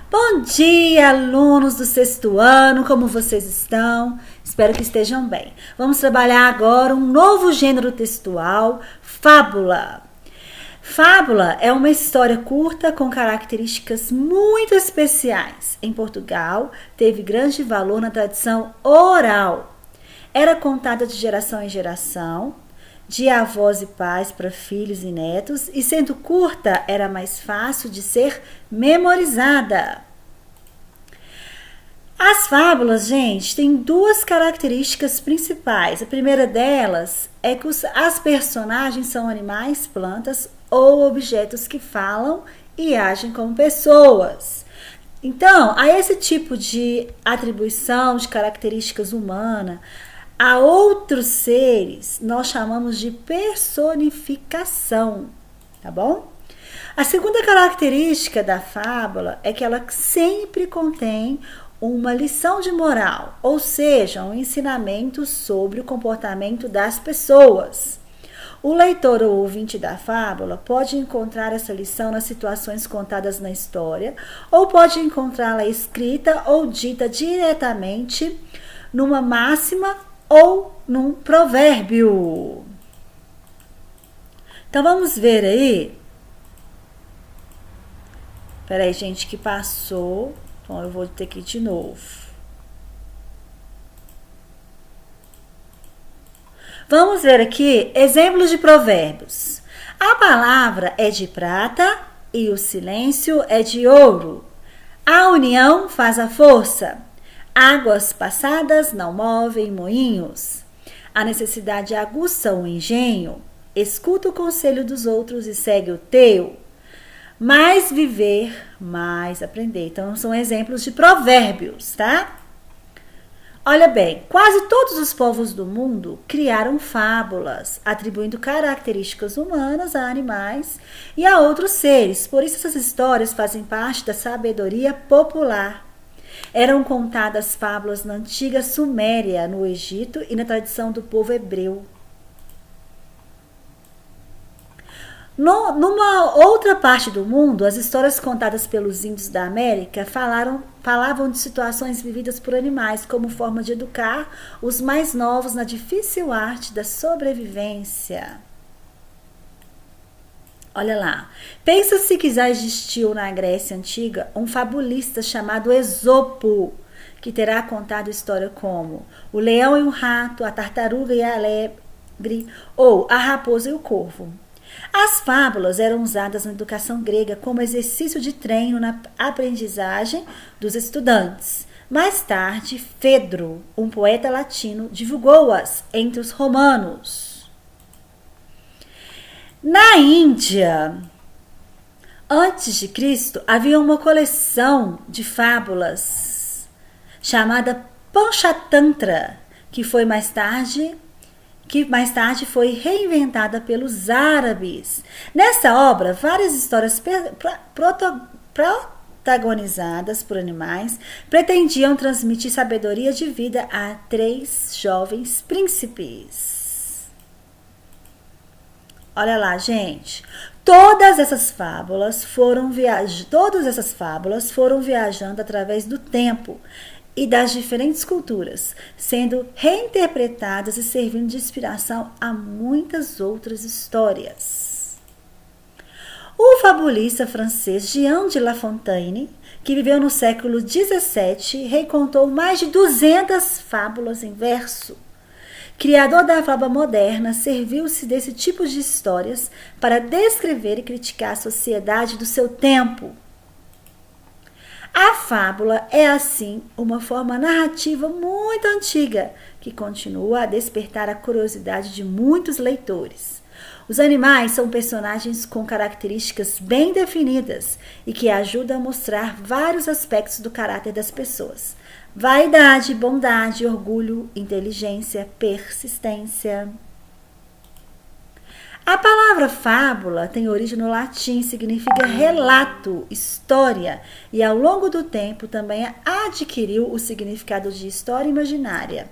Bom dia, alunos do sexto ano, como vocês estão? Espero que estejam bem. Vamos trabalhar agora um novo gênero textual, fábula. Fábula é uma história curta com características muito especiais. Em Portugal, teve grande valor na tradição oral. Era contada de geração em geração, de avós e pais para filhos e netos, e sendo curta, era mais fácil de ser memorizada. As fábulas, gente, têm duas características principais. A primeira delas é que as personagens são animais, plantas ou objetos que falam e agem como pessoas. Então, a esse tipo de atribuição de características humanas a outros seres, nós chamamos de personificação, tá bom? A segunda característica da fábula é que ela sempre contém uma lição de moral, ou seja, um ensinamento sobre o comportamento das pessoas. O leitor ou ouvinte da fábula pode encontrar essa lição nas situações contadas na história, ou pode encontrá-la escrita ou dita diretamente numa máxima ou num provérbio. Então vamos ver aí. Peraí, gente, que passou. Então eu vou ter que ir de novo. Vamos ver aqui exemplos de provérbios. A palavra é de prata e o silêncio é de ouro. A união faz a força. Águas passadas não movem moinhos. A necessidade aguça o engenho. Escuta o conselho dos outros e segue o teu. Mais viver, mais aprender. Então, são exemplos de provérbios, tá? Olha bem, quase todos os povos do mundo criaram fábulas, atribuindo características humanas a animais e a outros seres. Por isso, essas histórias fazem parte da sabedoria popular. Eram contadas fábulas na antiga Suméria, no Egito e na tradição do povo hebreu. Numa outra parte do mundo, as histórias contadas pelos índios da América falavam de situações vividas por animais como forma de educar os mais novos na difícil arte da sobrevivência. Olha lá, pensa-se que já existiu na Grécia Antiga um fabulista chamado Esopo, que terá contado história como o leão e o rato, a tartaruga e a lebre, ou a raposa e o corvo. As fábulas eram usadas na educação grega como exercício de treino na aprendizagem dos estudantes. Mais tarde, Fedro, um poeta latino, divulgou-as entre os romanos. Na Índia, antes de Cristo, havia uma coleção de fábulas chamada Panchatantra, que mais tarde foi reinventada pelos árabes. Nessa obra, várias histórias protagonizadas por animais pretendiam transmitir sabedoria de vida a 3 jovens príncipes. Olha lá, gente. Todas essas fábulas foram viajando através do tempo e das diferentes culturas, sendo reinterpretadas e servindo de inspiração a muitas outras histórias. O fabulista francês Jean de La Fontaine, que viveu no século XVII, recontou mais de 200 fábulas em verso. Criador da fábula moderna, serviu-se desse tipo de histórias para descrever e criticar a sociedade do seu tempo. A fábula é, assim, uma forma narrativa muito antiga, que continua a despertar a curiosidade de muitos leitores. Os animais são personagens com características bem definidas e que ajudam a mostrar vários aspectos do caráter das pessoas. Vaidade, bondade, orgulho, inteligência, persistência. A palavra fábula tem origem no latim, significa relato, história, e ao longo do tempo também adquiriu o significado de história imaginária.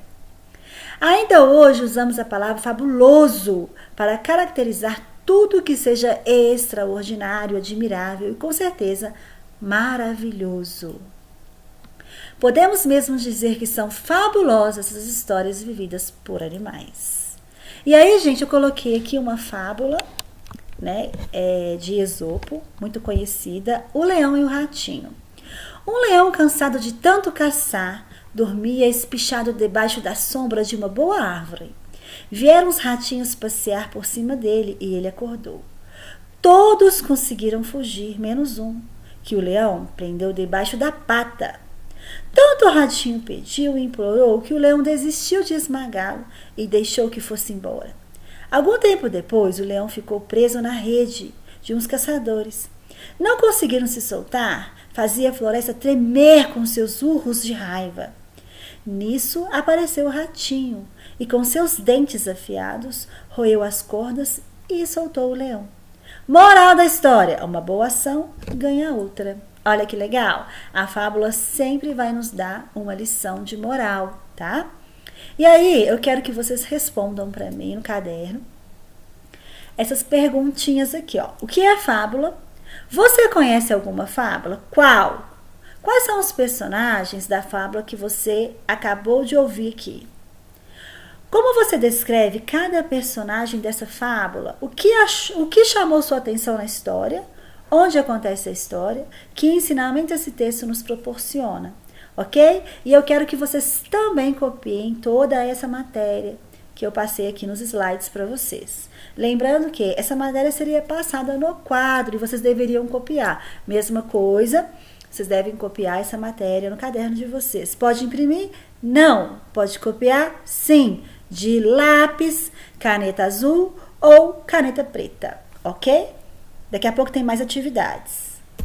Ainda hoje usamos a palavra fabuloso para caracterizar tudo que seja extraordinário, admirável e, com certeza, maravilhoso. Podemos mesmo dizer que são fabulosas as histórias vividas por animais. E aí, gente, eu coloquei aqui uma fábula, né, de Esopo, muito conhecida, O Leão e o Ratinho. Um leão, cansado de tanto caçar, dormia espichado debaixo da sombra de uma boa árvore. Vieram os ratinhos passear por cima dele e ele acordou. Todos conseguiram fugir, menos um, que o leão prendeu debaixo da pata. Tanto o ratinho pediu e implorou que o leão desistiu de esmagá-lo e deixou que fosse embora. Algum tempo depois, o leão ficou preso na rede de uns caçadores. Não conseguiram se soltar, fazia a floresta tremer com seus urros de raiva. Nisso apareceu o ratinho e, com seus dentes afiados, roeu as cordas e soltou o leão. Moral da história: uma boa ação ganha outra. Olha que legal! A fábula sempre vai nos dar uma lição de moral, tá? E aí, eu quero que vocês respondam para mim no caderno essas perguntinhas aqui, ó. O que é fábula? Você conhece alguma fábula? Qual? Quais são os personagens da fábula que você acabou de ouvir aqui? Como você descreve cada personagem dessa fábula? O que chamou sua atenção na história? Onde acontece a história? Que ensinamento esse texto nos proporciona? Ok? E eu quero que vocês também copiem toda essa matéria que eu passei aqui nos slides para vocês. Lembrando que essa matéria seria passada no quadro e vocês deveriam copiar. Mesma coisa, vocês devem copiar essa matéria no caderno de vocês. Pode imprimir? Não. Pode copiar? Sim. De lápis, caneta azul ou caneta preta, ok? Daqui a pouco tem mais atividades.